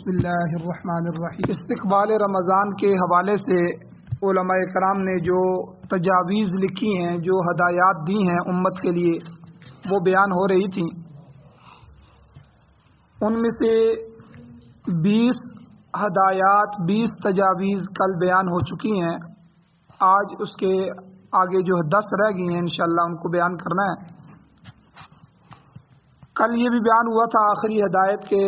بسم اللہ الرحمن الرحیم۔ استقبال رمضان کے حوالے سے علماء کرام نے جو تجاویز لکھی ہیں، جو ہدایات دی ہیں امت کے لیے، وہ بیان ہو رہی تھیں۔ ان میں سے 20 ہدایات، 20 تجاویز کل بیان ہو چکی ہیں۔ آج اس کے آگے جو 10 رہ گئی ہیں، انشاءاللہ ان کو بیان کرنا ہے۔ کل یہ بھی بیان ہوا تھا آخری ہدایت کے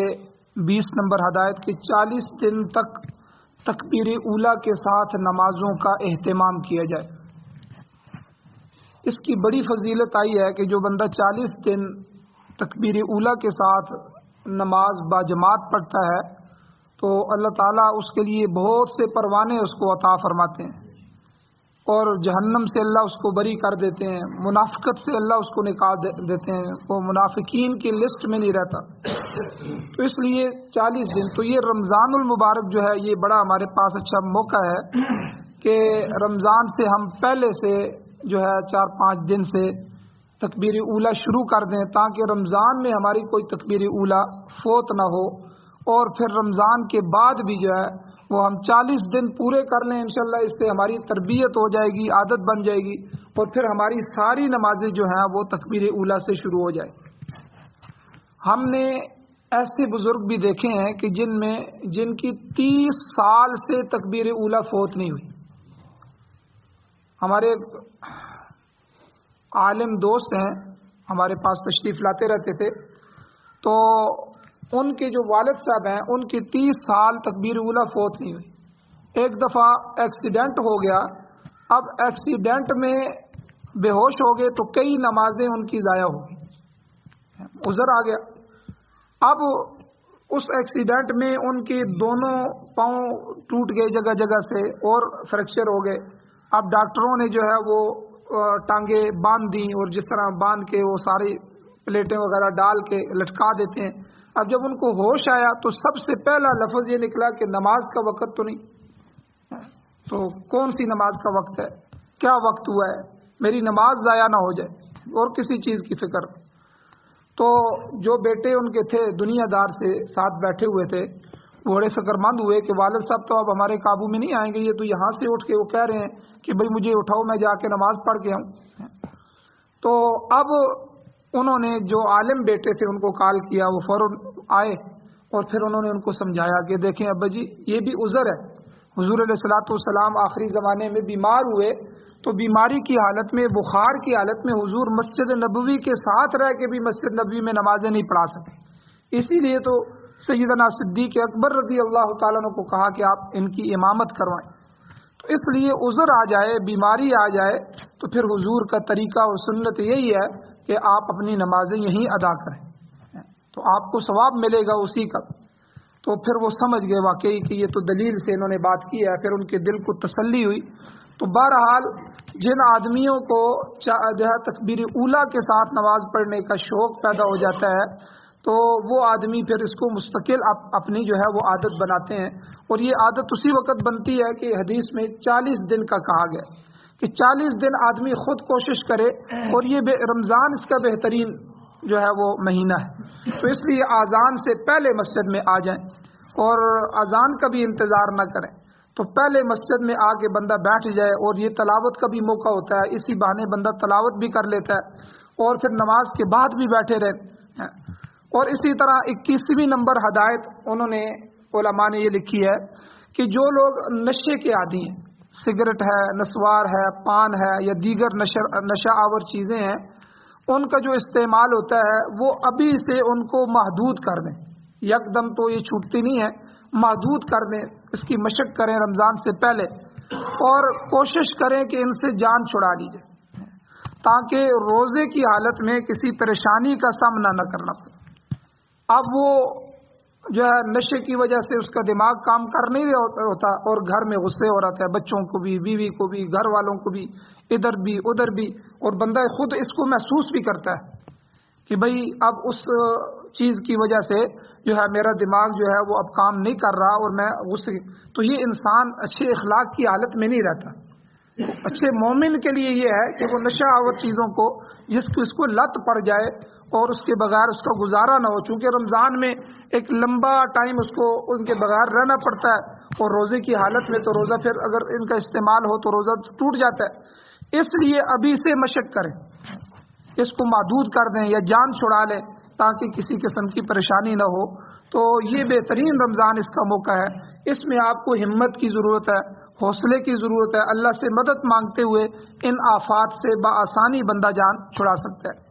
20 نمبر ہدایت کے 40 دن تک تکبیر اولیٰ کے ساتھ نمازوں کا اہتمام کیا جائے۔ اس کی بڑی فضیلت آئی ہے کہ جو بندہ 40 دن تکبیر اولیٰ کے ساتھ نماز باجماعت پڑھتا ہے تو اللہ تعالیٰ اس کے لیے بہت سے پروانے اس کو عطا فرماتے ہیں، اور جہنم سے اللہ اس کو بری کر دیتے ہیں، منافقت سے اللہ اس کو نکال دیتے ہیں، وہ منافقین کی لسٹ میں نہیں رہتا۔ تو اس لیے 40 دن، تو یہ رمضان المبارک جو ہے یہ بڑا ہمارے پاس اچھا موقع ہے کہ رمضان سے ہم پہلے سے جو ہے 4-5 دن سے تکبیر اولیٰ شروع کر دیں، تاکہ رمضان میں ہماری کوئی تکبیر اولیٰ فوت نہ ہو، اور پھر رمضان کے بعد بھی جو ہے وہ ہم 40 دن پورے کر لیں انشاءاللہ۔ اس سے ہماری تربیت ہو جائے گی، عادت بن جائے گی، اور پھر ہماری ساری نمازیں جو ہیں وہ تکبیر اولیٰ سے شروع ہو جائے۔ ہم نے ایسے بزرگ بھی دیکھے ہیں کہ جن کی 30 سال سے تکبیر اولیٰ فوت نہیں ہوئی۔ ہمارے عالم دوست ہیں، ہمارے پاس تشریف لاتے رہتے تھے، تو ان کے جو والد صاحب ہیں ان کی 30 سال تکبیر اولیٰ فوت نہیں ہوئی۔ ایک دفعہ ایکسیڈنٹ ہو گیا، اب ایکسیڈنٹ میں بے ہوش ہو گئے تو کئی نمازیں ان کی ضائع ہو گئی، عذر آ گیا۔ اب اس ایکسیڈنٹ میں ان کے دونوں پاؤں ٹوٹ گئے جگہ جگہ سے اور فریکچر ہو گئے۔ اب ڈاکٹروں نے جو ہے وہ ٹانگیں باندھ دیں، اور جس طرح باندھ کے وہ ساری پلیٹیں وغیرہ ڈال کے لٹکا دیتے ہیں۔ اب جب ان کو ہوش آیا تو سب سے پہلا لفظ یہ نکلا کہ نماز کا وقت تو نہیں، تو کون سی نماز کا وقت ہے، کیا وقت ہوا ہے، میری نماز ضائع نہ ہو جائے، اور کسی چیز کی فکر۔ تو جو بیٹے ان کے تھے دنیا دار سے ساتھ بیٹھے ہوئے تھے، وہ بڑے فکر مند ہوئے کہ والد صاحب تو اب ہمارے قابو میں نہیں آئیں گے، یہ تو یہاں سے اٹھ کے وہ کہہ رہے ہیں کہ بھئی مجھے اٹھاؤ، میں جا کے نماز پڑھ کے آؤں۔ تو اب انہوں نے جو عالم بیٹے تھے ان کو کال کیا، وہ فوراً آئے، اور پھر انہوں نے ان کو سمجھایا کہ دیکھیں ابا جی یہ بھی عذر ہے۔ حضور علیہ الصلوۃ والسلام آخری زمانے میں بیمار ہوئے تو بیماری کی حالت میں، بخار کی حالت میں حضور مسجد نبوی کے ساتھ رہ کے بھی مسجد نبوی میں نمازیں نہیں پڑھا سکے۔ اسی لیے تو سیدنا صدیق اکبر رضی اللہ تعالیٰ عنہ کو کہا کہ آپ ان کی امامت کروائیں۔ تو اس لیے عذر آ جائے، بیماری آ جائے، تو پھر حضور کا طریقہ اور سنت یہی ہے کہ آپ اپنی نمازیں یہیں ادا کریں، تو آپ کو ثواب ملے گا اسی کا۔ تو پھر وہ سمجھ گئے واقعی کہ یہ تو دلیل سے انہوں نے بات کی ہے، پھر ان کے دل کو تسلی ہوئی۔ تو بہرحال جن آدمیوں کو جو ہے تکبیر اولیٰ کے ساتھ نماز پڑھنے کا شوق پیدا ہو جاتا ہے، تو وہ آدمی پھر اس کو مستقل اپنی جو ہے وہ عادت بناتے ہیں، اور یہ عادت اسی وقت بنتی ہے کہ حدیث میں 40 دن کا کہا گیا کہ 40 دن آدمی خود کوشش کرے، اور یہ رمضان اس کا بہترین جو ہے وہ مہینہ ہے۔ تو اس لیے اذان سے پہلے مسجد میں آ جائیں، اور اذان کا بھی انتظار نہ کریں، تو پہلے مسجد میں آ کے بندہ بیٹھ جائے، اور یہ تلاوت کا بھی موقع ہوتا ہے، اسی بہانے بندہ تلاوت بھی کر لیتا ہے، اور پھر نماز کے بعد بھی بیٹھے رہے۔ اور اسی طرح 21ویں نمبر ہدایت انہوں نے علماء نے یہ لکھی ہے کہ جو لوگ نشے کے عادی ہیں، سگریٹ ہے، نسوار ہے، پان ہے، یا دیگر نشہ آور چیزیں ہیں، ان کا جو استعمال ہوتا ہے وہ ابھی سے ان کو محدود کر دیں۔ یک دم تو یہ چھوٹتی نہیں ہے، محدود کر دیں، اس کی مشق کریں رمضان سے پہلے، اور کوشش کریں کہ ان سے جان چھڑا لی جائے، تاکہ روزے کی حالت میں کسی پریشانی کا سامنا نہ کرنا پڑے۔ اب وہ جو ہے نشے کی وجہ سے اس کا دماغ کام کر نہیں ہوتا، اور گھر میں غصے ہو رہا ہے، بچوں کو بھی، بیوی کو بھی، گھر والوں کو بھی، ادھر بھی ادھر بھی، اور بندہ خود اس کو محسوس بھی کرتا ہے کہ بھئی اب اس چیز کی وجہ سے جو ہے میرا دماغ جو ہے وہ اب کام نہیں کر رہا، اور میں غصے، تو یہ انسان اچھے اخلاق کی حالت میں نہیں رہتا۔ اچھے مومن کے لیے یہ ہے کہ وہ نشہ آور چیزوں کو اس کو لت پڑ جائے اور اس کے بغیر اس کا گزارا نہ ہو، چونکہ رمضان میں ایک لمبا ٹائم اس کو ان کے بغیر رہنا پڑتا ہے، اور روزے کی حالت میں تو روزہ پھر اگر ان کا استعمال ہو تو روزہ ٹوٹ جاتا ہے۔ اس لیے ابھی سے مشق کریں، اس کو محدود کر دیں یا جان چھڑا لیں تاکہ کسی قسم کی پریشانی نہ ہو۔ تو یہ بہترین رمضان اس کا موقع ہے، اس میں آپ کو ہمت کی ضرورت ہے، حوصلے کی ضرورت ہے، اللہ سے مدد مانگتے ہوئے ان آفات سے بآسانی بندہ جان چھڑا سکتا ہے۔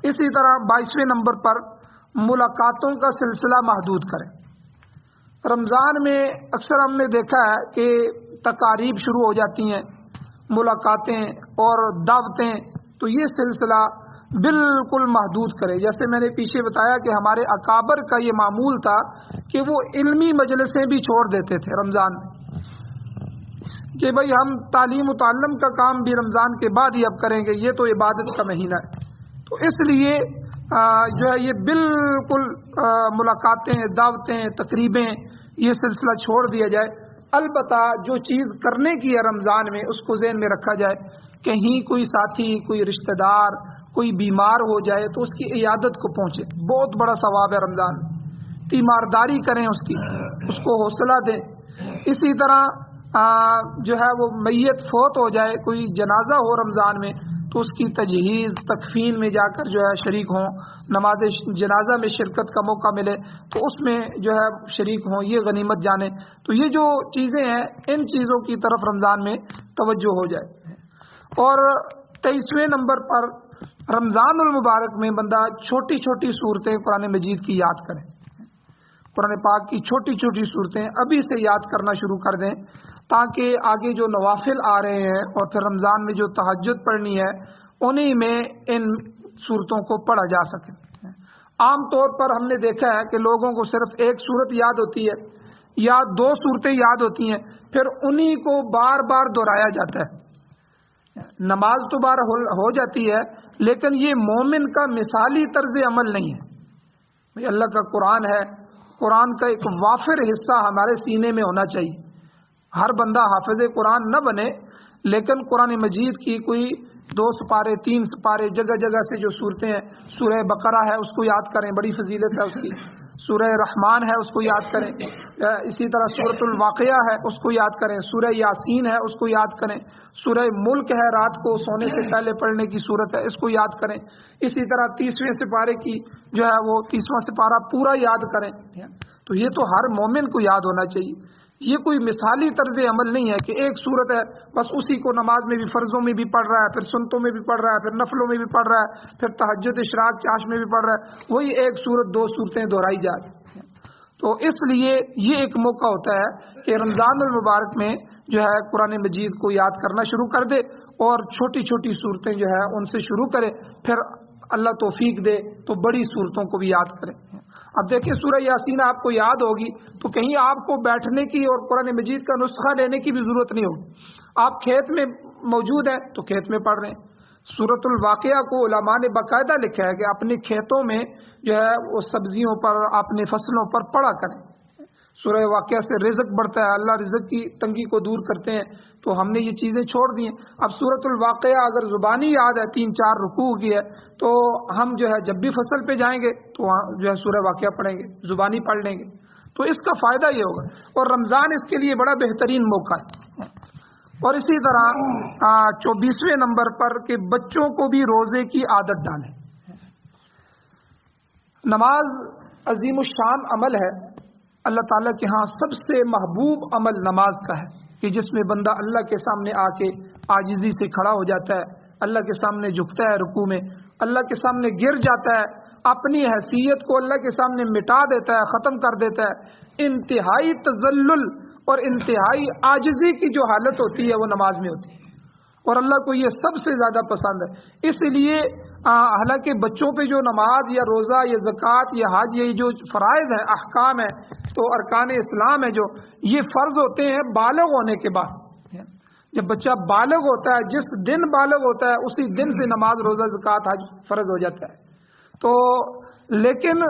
اسی طرح 22ویں نمبر پر ملاقاتوں کا سلسلہ محدود کریں۔ رمضان میں اکثر ہم نے دیکھا ہے کہ تقاریب شروع ہو جاتی ہیں، ملاقاتیں اور دعوتیں، تو یہ سلسلہ بالکل محدود کرے۔ جیسے میں نے پیچھے بتایا کہ ہمارے اکابر کا یہ معمول تھا کہ وہ علمی مجلسیں بھی چھوڑ دیتے تھے رمضان میں، کہ بھئی ہم تعلیم و تعلم کا کام بھی رمضان کے بعد ہی اب کریں گے، یہ تو عبادت کا مہینہ ہے۔ تو اس لیے جو ہے یہ بالکل ملاقاتیں، دعوتیں، تقریبیں، یہ سلسلہ چھوڑ دیا جائے۔ البتہ جو چیز کرنے کی ہے رمضان میں اس کو ذہن میں رکھا جائے، کہیں کوئی ساتھی، کوئی رشتہ دار، کوئی بیمار ہو جائے تو اس کی عیادت کو پہنچے، بہت بڑا ثواب ہے رمضان میں، تیمارداری کریں اس کو حوصلہ دیں۔ اسی طرح جو ہے وہ میت فوت ہو جائے، کوئی جنازہ ہو رمضان میں تو اس کی تجہیز، تکفین میں جا کر جو ہے شریک ہوں، نماز جنازہ میں شرکت کا موقع ملے تو اس میں جو ہے شریک ہوں، یہ غنیمت جانیں۔ تو یہ جو چیزیں ہیں ان چیزوں کی طرف رمضان میں توجہ ہو جائے۔ اور 23ویں نمبر پر رمضان المبارک میں بندہ چھوٹی چھوٹی صورتیں قرآن مجید کی یاد کریں، قرآن پاک کی چھوٹی چھوٹی صورتیں ابھی سے یاد کرنا شروع کر دیں، تاکہ آگے جو نوافل آ رہے ہیں اور پھر رمضان میں جو تہجد پڑھنی ہے انہی میں ان صورتوں کو پڑھا جا سکے۔ عام طور پر ہم نے دیکھا ہے کہ لوگوں کو صرف ایک صورت یاد ہوتی ہے یا 2 صورتیں یاد ہوتی ہیں، پھر انہی کو بار بار دہرایا جاتا ہے۔ نماز تو بار ہو جاتی ہے لیکن یہ مومن کا مثالی طرز عمل نہیں ہے۔ اللہ کا قرآن ہے، قرآن کا ایک وافر حصہ ہمارے سینے میں ہونا چاہیے۔ ہر بندہ حافظ قرآن نہ بنے، لیکن قرآن مجید کی کوئی 2 سپارے 3 سپارے جگہ جگہ سے جو صورتیں ہیں، سورہ بقرہ ہے اس کو یاد کریں، بڑی فضیلت ہے اس کی، سورہ رحمان ہے اس کو یاد کریں، اسی طرح سورۃ الواقعہ ہے اس کو یاد کریں، سورہ یاسین ہے اس کو یاد کریں، سورہ ملک ہے رات کو سونے سے پہلے پڑھنے کی صورت ہے اس کو یاد کریں، اسی طرح 30ویں سپارے کی جو ہے وہ 30واں سپارہ پورا یاد کریں۔ تو یہ تو ہر مومن کو یاد ہونا چاہیے۔ یہ کوئی مثالی طرز عمل نہیں ہے کہ ایک صورت ہے بس اسی کو نماز میں بھی، فرضوں میں بھی پڑھ رہا ہے، پھر سنتوں میں بھی پڑھ رہا ہے، پھر نفلوں میں بھی پڑھ رہا ہے، پھر تہجد اشراق چاش میں بھی پڑھ رہا ہے، وہی ایک صورت 2 صورتیں دہرائی جا رہی ہیں۔ تو اس لیے یہ ایک موقع ہوتا ہے کہ رمضان المبارک میں جو ہے قرآن مجید کو یاد کرنا شروع کر دے اور چھوٹی چھوٹی صورتیں جو ہے ان سے شروع کرے، پھر اللہ توفیق دے تو بڑی صورتوں کو بھی یاد کرے۔ اب دیکھیں سورہ یاسین آپ کو یاد ہوگی تو کہیں آپ کو بیٹھنے کی اور قرآن مجید کا نسخہ لینے کی بھی ضرورت نہیں ہوگی، آپ کھیت میں موجود ہیں تو کھیت میں پڑھ رہے ہیں۔ سورۃ الواقعہ کو علماء نے باقاعدہ لکھا ہے کہ اپنے کھیتوں میں جو ہے وہ سبزیوں پر، اپنے فصلوں پر پڑھا کریں۔ سورہ واقعہ سے رزق بڑھتا ہے، اللہ رزق کی تنگی کو دور کرتے ہیں، تو ہم نے یہ چیزیں چھوڑ دی ہیں۔ اب سورۃ الواقعہ اگر زبانی یاد ہے 3-4 رکوع کی ہے تو ہم جو ہے جب بھی فصل پہ جائیں گے تو وہاں جو ہے سورہ واقعہ پڑھیں گے، زبانی پڑھ لیں گے، تو اس کا فائدہ یہ ہوگا، اور رمضان اس کے لیے بڑا بہترین موقع ہے۔ اور اسی طرح 24ویں نمبر پر کہ بچوں کو بھی روزے کی عادت ڈالیں۔ نماز عظیم الشان عمل ہے، اللہ تعالیٰ کے ہاں سب سے محبوب عمل نماز کا ہے، کہ جس میں بندہ اللہ کے سامنے آ کے عاجزی سے کھڑا ہو جاتا ہے، اللہ کے سامنے جھکتا ہے رکوع میں، اللہ کے سامنے گر جاتا ہے، اپنی حیثیت کو اللہ کے سامنے مٹا دیتا ہے، ختم کر دیتا ہے۔ انتہائی تذلل اور انتہائی عاجزی کی جو حالت ہوتی ہے وہ نماز میں ہوتی ہے، اور اللہ کو یہ سب سے زیادہ پسند ہے۔ اس لیے حالانکہ بچوں پہ جو نماز یا روزہ یا زکوٰۃ یا حج یہ جو فرائض ہیں، احکام ہیں، تو ارکان اسلام ہے جو یہ فرض ہوتے ہیں بالغ ہونے کے بعد۔ جب بچہ بالغ ہوتا ہے، جس دن بالغ ہوتا ہے اسی دن سے نماز روزہ زکوٰۃ حج فرض ہو جاتا ہے۔ تو لیکن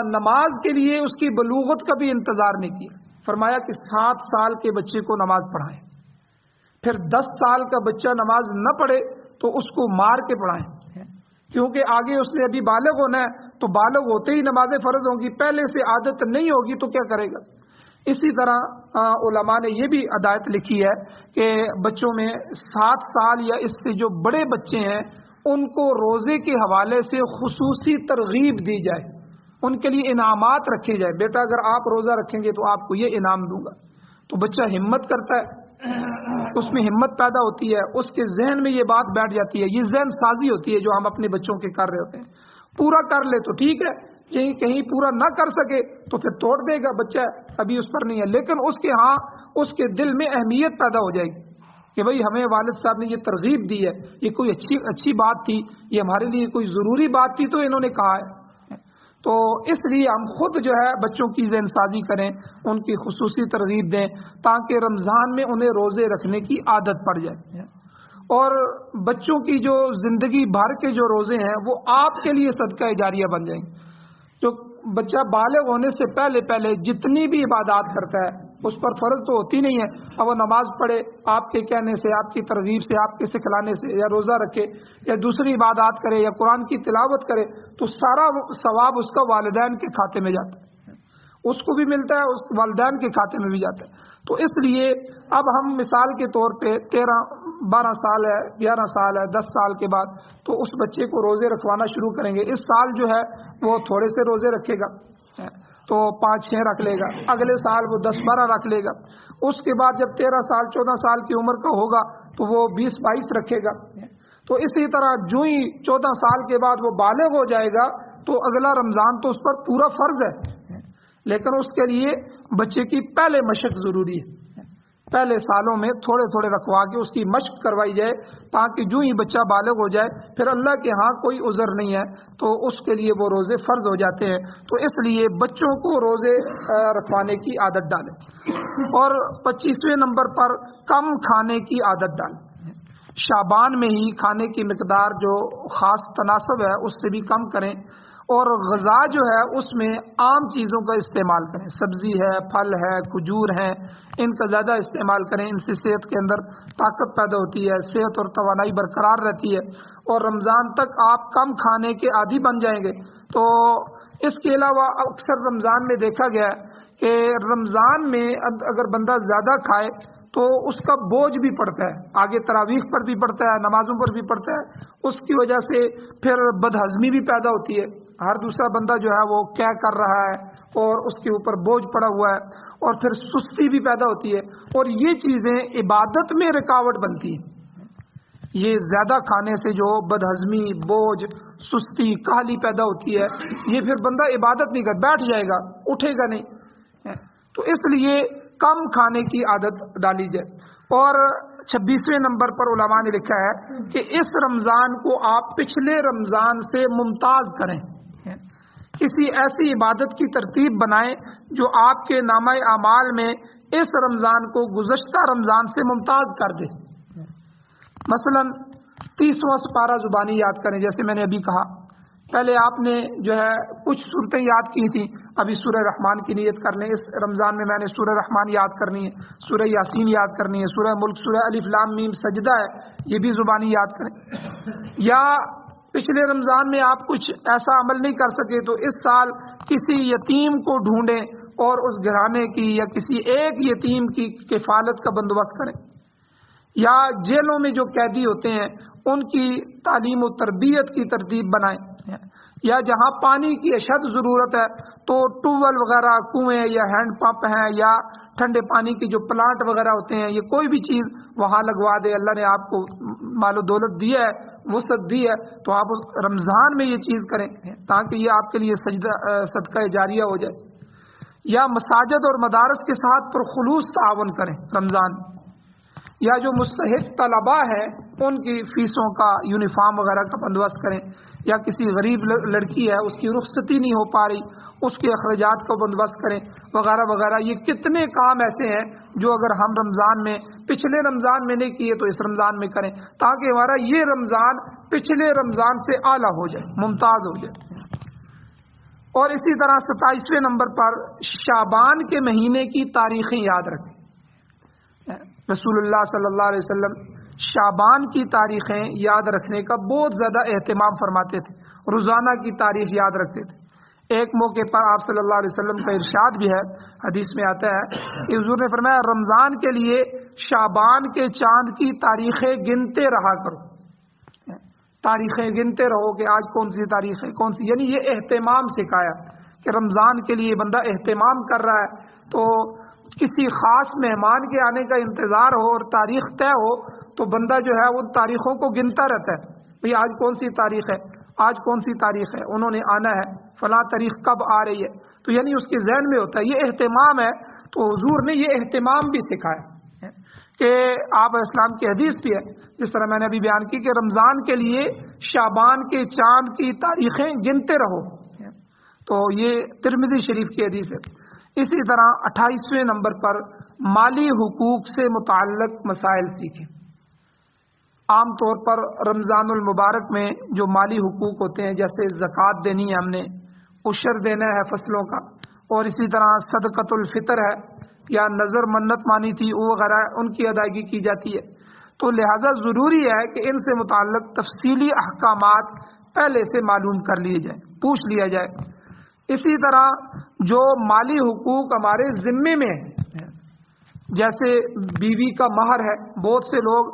نماز کے لیے اس کی بلوغت کا بھی انتظار نہیں کیا، فرمایا کہ 7 سال کے بچے کو نماز پڑھائیں، پھر 10 سال کا بچہ نماز نہ پڑھے تو اس کو مار کے پڑھائیں، کیونکہ آگے اس نے ابھی بالغ ہونا ہے، تو بالغ ہوتے ہی نمازیں فرض ہوں گی، پہلے سے عادت نہیں ہوگی تو کیا کرے گا۔ اسی طرح علماء نے یہ بھی ہدایت لکھی ہے کہ بچوں میں 7 سال یا اس سے جو بڑے بچے ہیں ان کو روزے کے حوالے سے خصوصی ترغیب دی جائے، ان کے لیے انعامات رکھے جائے، بیٹا اگر آپ روزہ رکھیں گے تو آپ کو یہ انعام دوں گا۔ تو بچہ ہمت کرتا ہے، اس میں ہمت پیدا ہوتی ہے، اس کے ذہن میں یہ بات بیٹھ جاتی ہے، یہ ذہن سازی ہوتی ہے جو ہم اپنے بچوں کے کر رہے ہوتے ہیں۔ پورا کر لے تو ٹھیک ہے، کہیں پورا نہ کر سکے تو پھر توڑ دے گا، بچہ ابھی اس پر نہیں ہے، لیکن اس کے دل میں اہمیت پیدا ہو جائے گی کہ بھئی ہمیں والد صاحب نے یہ ترغیب دی ہے، یہ کوئی اچھی بات تھی، یہ ہمارے لیے کوئی ضروری بات تھی تو انہوں نے کہا ہے۔ تو اس لیے ہم خود جو ہے بچوں کی ذہن سازی کریں، ان کی خصوصی ترغیب دیں تاکہ رمضان میں انہیں روزے رکھنے کی عادت پڑ جائے، اور بچوں کی جو زندگی بھر کے جو روزے ہیں وہ آپ کے لیے صدقہ جاریہ بن جائیں گے۔ جو بچہ بالغ ہونے سے پہلے جتنی بھی عبادات کرتا ہے اس پر فرض تو ہوتی نہیں ہے، اب وہ نماز پڑھے آپ کے کہنے سے، آپ کی ترغیب سے، آپ کے سکھلانے سے، یا روزہ رکھے یا دوسری عبادات کرے یا قرآن کی تلاوت کرے تو سارا ثواب اس کا والدین کے کھاتے میں جاتا ہے، اس کو بھی ملتا ہے، اس والدین کے کھاتے میں بھی جاتا ہے۔ تو اس لیے اب ہم مثال کے طور پہ 12 سال ہے، 11 سال ہے، 10 سال کے بعد تو اس بچے کو روزے رکھوانا شروع کریں گے۔ اس سال جو ہے وہ تھوڑے سے روزے رکھے گا تو 5-6 رکھ لے گا، اگلے سال وہ 10-12 رکھ لے گا، اس کے بعد جب 13 سال 14 سال کی عمر کا ہوگا تو وہ 20-22 رکھے گا۔ تو اسی طرح جو ہی 14 سال کے بعد وہ بالغ ہو جائے گا تو اگلا رمضان تو اس پر پورا فرض ہے، لیکن اس کے لیے بچے کی پہلے مشق ضروری ہے، پہلے سالوں میں تھوڑے رکھوا کے اس کی مشق کروائی جائے تاکہ جو ہی بچہ بالغ ہو جائے پھر اللہ کے ہاں کوئی عذر نہیں ہے تو اس کے لیے وہ روزے فرض ہو جاتے ہیں۔ تو اس لیے بچوں کو روزے رکھوانے کی عادت ڈالیں، اور 25ویں نمبر پر کم کھانے کی عادت ڈالیں۔ شعبان میں ہی کھانے کی مقدار جو خاص تناسب ہے اس سے بھی کم کریں، اور غذا جو ہے اس میں عام چیزوں کا استعمال کریں، سبزی ہے، پھل ہے، کھجور ہیں، ان کا زیادہ استعمال کریں، ان سے صحت کے اندر طاقت پیدا ہوتی ہے، صحت اور توانائی برقرار رہتی ہے، اور رمضان تک آپ کم کھانے کے عادی بن جائیں گے۔ تو اس کے علاوہ اکثر رمضان میں دیکھا گیا ہے کہ رمضان میں اگر بندہ زیادہ کھائے تو اس کا بوجھ بھی پڑتا ہے، آگے تراویح پر بھی پڑتا ہے، نمازوں پر بھی پڑتا ہے، اس کی وجہ سے پھر بدہضمی بھی پیدا ہوتی ہے، ہر دوسرا بندہ جو ہے وہ کیا کر رہا ہے اور اس کے اوپر بوجھ پڑا ہوا ہے، اور پھر سستی بھی پیدا ہوتی ہے، اور یہ چیزیں عبادت میں رکاوٹ بنتی ہیں۔ یہ زیادہ کھانے سے جو بدہضمی، بوجھ، سستی، کاہلی پیدا ہوتی ہے، یہ پھر بندہ عبادت نہیں کر، بیٹھ جائے گا، اٹھے گا نہیں۔ تو اس لیے کم کھانے کی عادت ڈالی جائے۔ اور 26ویں نمبر پر علماء نے لکھا ہے کہ اس رمضان کو آپ پچھلے رمضان سے ممتاز کریں، کسی ایسی عبادت کی ترتیب بنائیں جو آپ کے نامہ اعمال میں اس رمضان کو گزشتہ رمضان سے ممتاز کر دے۔ مثلا 30واں سپارہ زبانی یاد کریں، جیسے میں نے ابھی کہا، پہلے آپ نے جو ہے کچھ صورتیں یاد کی تھیں، ابھی سورہ رحمان کی نیت کر لیں، اس رمضان میں نے سورہ رحمان یاد کرنی ہے، سورہ یاسین یاد کرنی ہے، سورہ ملک، سورہ الف لام میم سجدہ ہے، یہ بھی زبانی یاد کریں۔ یا پچھلے رمضان میں آپ کچھ ایسا عمل نہیں کر سکے تو اس سال کسی یتیم کو ڈھونڈیں اور اس گھرانے کی یا کسی ایک یتیم کی کفالت کا بندوبست کریں، یا جیلوں میں جو قیدی ہوتے ہیں ان کی تعلیم و تربیت کی ترتیب بنائیں، یا جہاں پانی کی اشد ضرورت ہے تو ٹیوبویل وغیرہ، کنویں یا ہینڈ پمپ ہیں یا ٹھنڈے پانی کی جو پلانٹ وغیرہ ہوتے ہیں، یہ کوئی بھی چیز وہاں لگوا دے، اللہ نے آپ کو مال و دولت دی ہے، وسعت دی ہے، تو آپ رمضان میں یہ چیز کریں تاکہ یہ آپ کے لیے صدقہ جاریہ ہو جائے۔ یا مساجد اور مدارس کے ساتھ پرخلوص تعاون کریں رمضان، یا جو مستحق طلباء ہیں ان کی فیسوں کا، یونیفارم وغیرہ کا بندوبست کریں، یا کسی غریب لڑکی ہے اس کی رخصتی نہیں ہو پا رہی، اس کے اخراجات کا بندوبست کریں، وغیرہ وغیرہ۔ یہ کتنے کام ایسے ہیں جو اگر ہم رمضان میں، پچھلے رمضان میں نہیں کیے تو اس رمضان میں کریں تاکہ ہمارا یہ رمضان پچھلے رمضان سے اعلیٰ ہو جائے، ممتاز ہو جائے۔ اور اسی طرح 27ویں نمبر پر شعبان کے مہینے کی تاریخیں یاد رکھیں۔ رسول اللہ صلی اللہ علیہ وسلم شعبان کی تاریخیں یاد رکھنے کا بہت زیادہ اہتمام فرماتے تھے، روزانہ کی تاریخ یاد رکھتے تھے۔ ایک موقع پر آپ صلی اللہ علیہ وسلم کا ارشاد بھی ہے، حدیث میں آتا ہے کہ حضور نے فرمایا رمضان کے لیے شعبان کے چاند کی تاریخیں گنتے رہا کرو، تاریخیں گنتے رہو کہ آج کون سی تاریخ ہے کون سی، یعنی یہ اہتمام سکھایا کہ رمضان کے لیے بندہ اہتمام کر رہا ہے تو کسی خاص مہمان کے آنے کا انتظار ہو اور تاریخ طے ہو تو بندہ جو ہے ان تاریخوں کو گنتا رہتا ہے، بھئی آج کون سی تاریخ ہے، آج کون سی تاریخ ہے، انہوں نے آنا ہے، فلاں تاریخ کب آ رہی ہے، تو یعنی اس کے ذہن میں ہوتا ہے یہ اہتمام ہے۔ تو حضور نے یہ اہتمام بھی سکھایا کہ آپ اسلام کی حدیث بھی ہے، جس طرح میں نے ابھی بیان کی کہ رمضان کے لیے شعبان کے چاند کی تاریخیں گنتے رہو، تو یہ ترمذی شریف کی حدیث ہے۔ اسی طرح 28ویں نمبر پر مالی حقوق سے متعلق مسائل سیکھیں۔ عام طور پر رمضان المبارک میں جو مالی حقوق ہوتے ہیں، جیسے زکوٰۃ دینی ہے، ہم نے عشر دینا ہے فصلوں کا، اور اسی طرح صدقۃ الفطر ہے یا نظر منت مانی تھی وہ وغیرہ ان کی ادائیگی کی جاتی ہے، تو لہٰذا ضروری ہے کہ ان سے متعلق تفصیلی احکامات پہلے سے معلوم کر لیے جائیں، پوچھ لیا جائے۔ اسی طرح جو مالی حقوق ہمارے ذمے میں ہیں، جیسے بیوی کا مہر ہے، بہت سے لوگ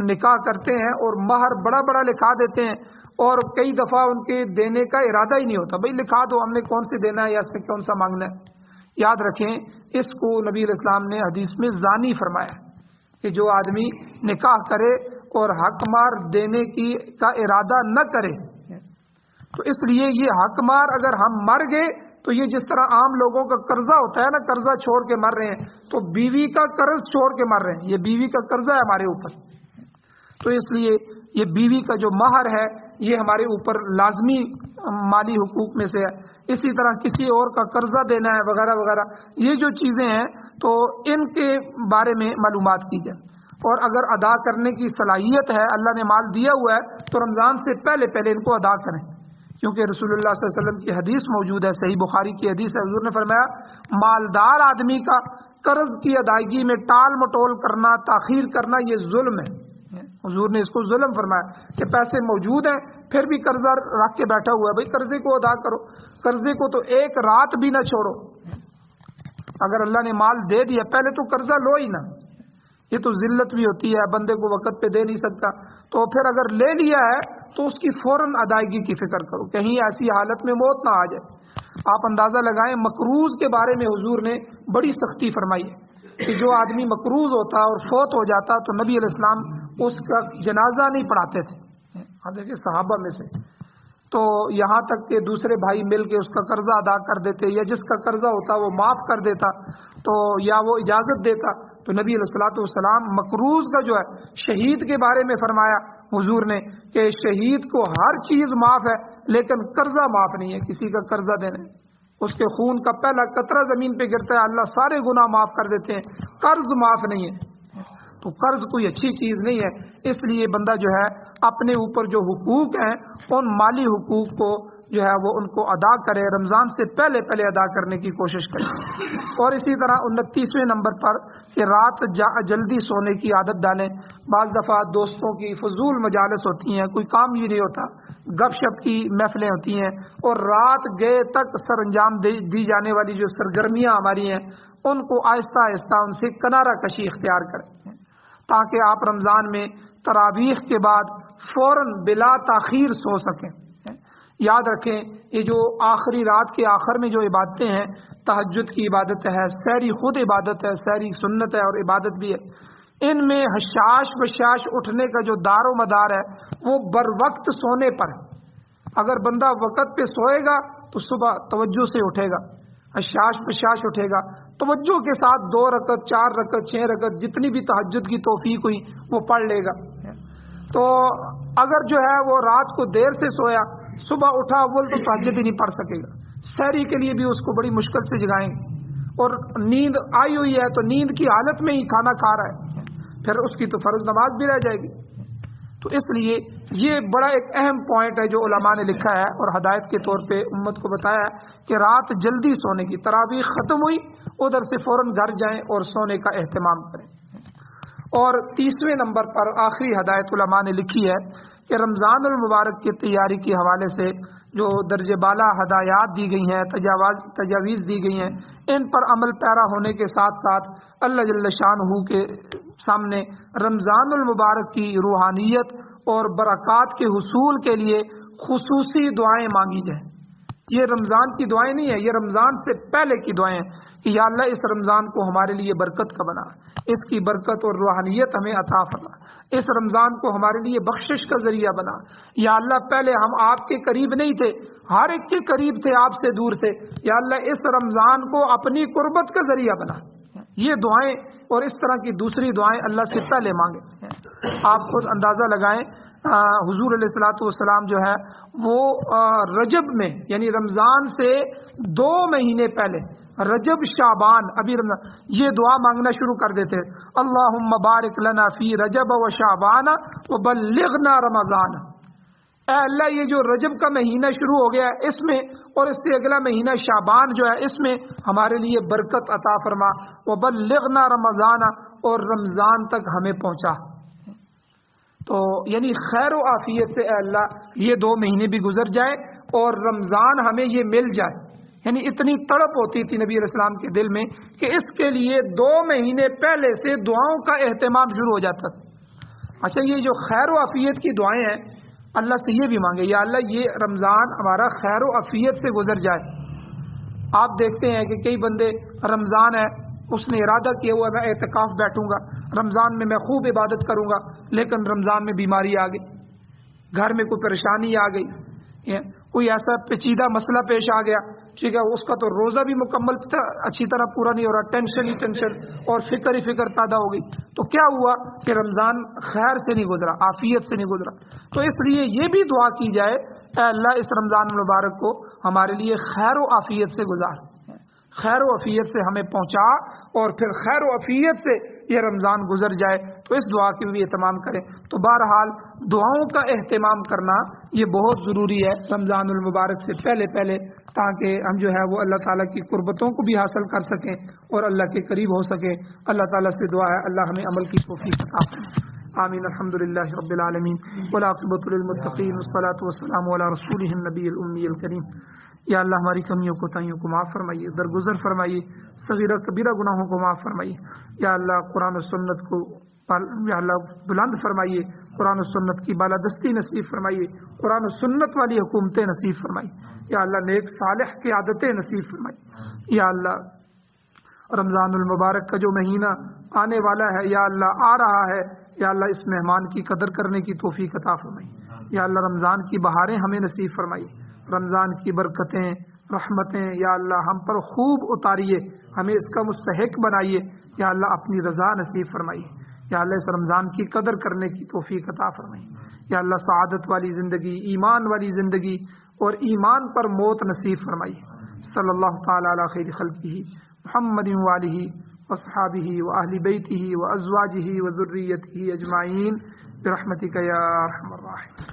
نکاح کرتے ہیں اور مہر بڑا بڑا لکھا دیتے ہیں اور کئی دفعہ ان کے دینے کا ارادہ ہی نہیں ہوتا، بھئی لکھا دو ہم نے کون سے دینا ہے یا اس سے کون سا مانگنا ہے۔ یاد رکھیں اس کو نبی علیہ السلام نے حدیث میں زانی فرمایا کہ جو آدمی نکاح کرے اور حق مار دینے کا ارادہ نہ کرے، تو اس لیے یہ حق مار اگر ہم مر گئے تو یہ جس طرح عام لوگوں کا قرضہ ہوتا ہے نا، قرضہ چھوڑ کے مر رہے ہیں، تو بیوی کا قرض چھوڑ کے مر رہے ہیں، یہ بیوی کا قرضہ ہے ہمارے اوپر، تو اس لیے یہ بیوی کا جو مہر ہے یہ ہمارے اوپر لازمی مالی حقوق میں سے ہے۔ اسی طرح کسی اور کا قرضہ دینا ہے وغیرہ وغیرہ، یہ جو چیزیں ہیں تو ان کے بارے میں معلومات کی جائے، اور اگر ادا کرنے کی صلاحیت ہے، اللہ نے مال دیا ہوا ہے تو رمضان سے پہلے ان کو ادا کریں، کیونکہ رسول اللہ صلی اللہ علیہ وسلم کی حدیث موجود ہے، صحیح بخاری کی حدیث ہے، حضور نے فرمایا مالدار آدمی کا قرض کی ادائیگی میں ٹال مٹول کرنا، تاخیر کرنا یہ ظلم ہے۔ حضور نے اس کو ظلم فرمایا کہ پیسے موجود ہیں پھر بھی قرضہ رکھ کے بیٹھا ہوا ہے، بھائی قرضے کو ادا کرو، قرضے کو تو ایک رات بھی نہ چھوڑو، اگر اللہ نے مال دے دیا پہلے تو قرضہ لو ہی نہ، یہ تو ذلت بھی ہوتی ہے، بندے کو وقت پہ دے نہیں سکتا، تو پھر اگر لے لیا ہے تو اس کی فوراً ادائیگی کی فکر کرو، کہیں ایسی حالت میں موت نہ آ جائے۔ آپ اندازہ لگائیں مقروض کے بارے میں حضور نے بڑی سختی فرمائی ہے کہ جو آدمی مقروض ہوتا اور فوت ہو جاتا تو نبی علیہ السلام اس کا جنازہ نہیں پڑھاتے تھے، دیکھیں صحابہ میں سے، تو یہاں تک کہ دوسرے بھائی مل کے اس کا قرضہ ادا کر دیتے، یا جس کا قرضہ ہوتا وہ معاف کر دیتا، تو یا وہ اجازت دیتا، تو نبی علیہ الصلوۃ والسلام مقروض کا جو ہے شہید کے بارے میں فرمایا حضور نے کہ شہید کو ہر چیز معاف ہے لیکن قرضہ معاف نہیں ہے، کسی کا قرضہ دینا، اس کے خون کا پہلا قطرہ زمین پہ گرتا ہے اللہ سارے گناہ معاف کر دیتے ہیں، قرض معاف نہیں ہے، تو قرض کوئی اچھی چیز نہیں ہے۔ اس لیے بندہ جو ہے اپنے اوپر جو حقوق ہیں ان مالی حقوق کو جو ہے وہ ان کو ادا کرے، رمضان سے پہلے ادا کرنے کی کوشش کرے۔ اور اسی طرح 29ویں نمبر پر کہ رات جلدی سونے کی عادت ڈالیں۔ بعض دفعہ دوستوں کی فضول مجالس ہوتی ہیں، کوئی کام ہی نہیں ہوتا، گپ شپ کی محفلیں ہوتی ہیں، اور رات گئے تک سر انجام دی جانے والی جو سرگرمیاں ہماری ہیں ان کو آہستہ آہستہ ان سے کنارہ کشی اختیار کریں، تاکہ آپ رمضان میں تراویح کے بعد فوراً بلا تاخیر سو سکیں۔ یاد رکھیں یہ جو آخری رات کے آخر میں جو عبادتیں ہیں، تہجد کی عبادت ہے، سحری خود عبادت ہے، سحری سنت ہے اور عبادت بھی ہے، ان میں حشاش بشاش اٹھنے کا جو دار و مدار ہے وہ بر وقت سونے پر ہے۔ اگر بندہ وقت پہ سوئے گا تو صبح توجہ سے اٹھے گا، حشاش بشاش اٹھے گا، توجہ کے ساتھ 2 رکعت 4 رکعت 6 رکعت جتنی بھی تہجد کی توفیق ہوئی وہ پڑھ لے گا۔ تو اگر جو ہے وہ رات کو دیر سے سویا، صبح اٹھا اول تو تہجد ہی نہیں پڑھ سکے گا، سحری کے لیے بھی اس کو بڑی مشکل سے جگائیں گے، اور نیند آئی ہوئی ہے تو نیند کی حالت میں ہی کھانا کھا رہا ہے، پھر اس کی تو فرض نماز بھی رہ جائے گی۔ تو اس لیے یہ بڑا ایک اہم پوائنٹ ہے جو علماء نے لکھا ہے اور ہدایت کے طور پہ امت کو بتایا ہے کہ رات جلدی سونے کی، تراویح ختم ہوئی ادھر سے فوراً گھر جائیں اور سونے کا اہتمام کریں۔ اور 30ویں نمبر پر آخری ہدایت علماء نے لکھی ہے کہ رمضان المبارک کی تیاری کے حوالے سے جو درجہ بالا ہدایات دی گئی ہیں، تجاویز دی گئی ہیں، ان پر عمل پیرا ہونے کے ساتھ ساتھ اللہ جل شانہ کے سامنے رمضان المبارک کی روحانیت اور برکات کے حصول کے لیے خصوصی دعائیں مانگی جائیں۔ یہ رمضان کی دعائیں نہیں ہیں، یہ رمضان سے پہلے کی دعائیں ہیں کہ یا اللہ اس رمضان کو ہمارے لیے برکت کا بنا، اس کی برکت اور روحانیت ہمیں عطا فرما، اس رمضان کو ہمارے لیے بخشش کا ذریعہ بنا۔ یا اللہ پہلے ہم آپ کے قریب نہیں تھے، ہر ایک کے قریب تھے، آپ سے دور تھے، یا اللہ اس رمضان کو اپنی قربت کا ذریعہ بنا۔ یہ دعائیں اور اس طرح کی دوسری دعائیں اللہ سے پہلے مانگے۔ آپ خود اندازہ لگائیں، حضور علیہ الصلوۃ والسلام جو ہے وہ رجب میں یعنی رمضان سے 2 مہینے پہلے رجب شعبان ابھی رمضان یہ دعا مانگنا شروع کر دیتے، اللہم بارک لنا فی رجب و شعبان وبلغنا رمضان۔ اے اللہ یہ جو رجب کا مہینہ شروع ہو گیا ہے اس میں اور اس سے اگلا مہینہ شعبان جو ہے اس میں ہمارے لیے برکت عطا فرما، وبلغنا رمضان اور رمضان تک ہمیں پہنچا۔ تو یعنی خیر و عافیت سے اے اللہ یہ 2 مہینے بھی گزر جائے اور رمضان ہمیں یہ مل جائے۔ یعنی اتنی تڑپ ہوتی تھی نبی علیہ السلام کے دل میں کہ اس کے لیے 2 مہینے پہلے سے دعاؤں کا اہتمام شروع ہو جاتا تھا۔ اچھا یہ جو خیر و عافیت کی دعائیں ہیں اللہ سے یہ بھی مانگے، یا اللہ یہ رمضان ہمارا خیر و عافیت سے گزر جائے۔ آپ دیکھتے ہیں کہ کئی بندے رمضان ہے اس نے ارادہ کیا ہوا میں اعتکاف بیٹھوں گا، رمضان میں خوب عبادت کروں گا، لیکن رمضان میں بیماری آ گئی، گھر میں کوئی پریشانی آ گئی، کوئی ایسا پیچیدہ مسئلہ پیش آ گیا، ٹھیک ہے، اس کا تو روزہ بھی مکمل اچھی طرح پورا نہیں ہو رہا، ٹینشن ہی ٹینشن اور فکر ہی فکر پیدا ہو گئی، تو کیا ہوا کہ رمضان خیر سے نہیں گزرا، عافیت سے نہیں گزرا۔ تو اس لیے یہ بھی دعا کی جائے اے اللہ اس رمضان مبارک کو ہمارے لیے خیر و عافیت سے گزار، خیر و عافیت سے ہمیں پہنچا اور پھر خیر و عافیت سے یہ رمضان گزر جائے، تو اس دعا کی بھی اہتمام کریں۔ تو بہرحال دعاؤں کا اہتمام کرنا یہ بہت ضروری ہے رمضان المبارک سے پہلے تاکہ ہم جو ہے وہ اللہ تعالیٰ کی قربتوں کو بھی حاصل کر سکیں اور اللہ کے قریب ہو سکیں۔ اللہ تعالیٰ سے دعا ہے اللہ ہمیں عمل کی توفیق عطا فرمائے۔ آمین۔ الحمدللہ رب العالمین والعاقبۃ للمتقین والصلاۃ والسلام علی رسولہ النبی الامی الکریم۔ یا اللہ ہماری کمیوں کوتاہیوں کو معاف فرمائیے، درگزر فرمائیے، صغیرہ کبیرہ گناہوں کو معاف فرمائیے۔ یا اللہ قرآن و سنت کو یا اللہ بلند فرمائیے، قرآن و سنت کی بالادستی نصیب فرمائیے، قرآن و سنت والی حکومتیں نصیب فرمائیے۔ یا اللہ نیک صالح کی عادتیں نصیب فرمائیے۔ یا اللہ رمضان المبارک کا جو مہینہ آنے والا ہے یا اللہ آ رہا ہے، یا اللہ اس مہمان کی قدر کرنے کی توفیق عطا فرمائیے۔ یا اللہ رمضان کی بہاریں ہمیں نصیب فرمائیے، رمضان کی برکتیں رحمتیں یا اللہ ہم پر خوب اتاریے، ہمیں اس کا مستحق بنائیے۔ یا اللہ اپنی رضا نصیب فرمائیے۔ یا اللہ اس رمضان کی قدر کرنے کی توفیق عطا فرمائیے۔ یا اللہ سعادت والی زندگی، ایمان والی زندگی اور ایمان پر موت نصیب فرمائیے۔ صلی اللہ تعالی علی خیر خلقہ محمد وآلہ وصحابہ واہل بیتہ وازواجہ وذریتہ اجمعین برحمتک یا ارحم الراحمین۔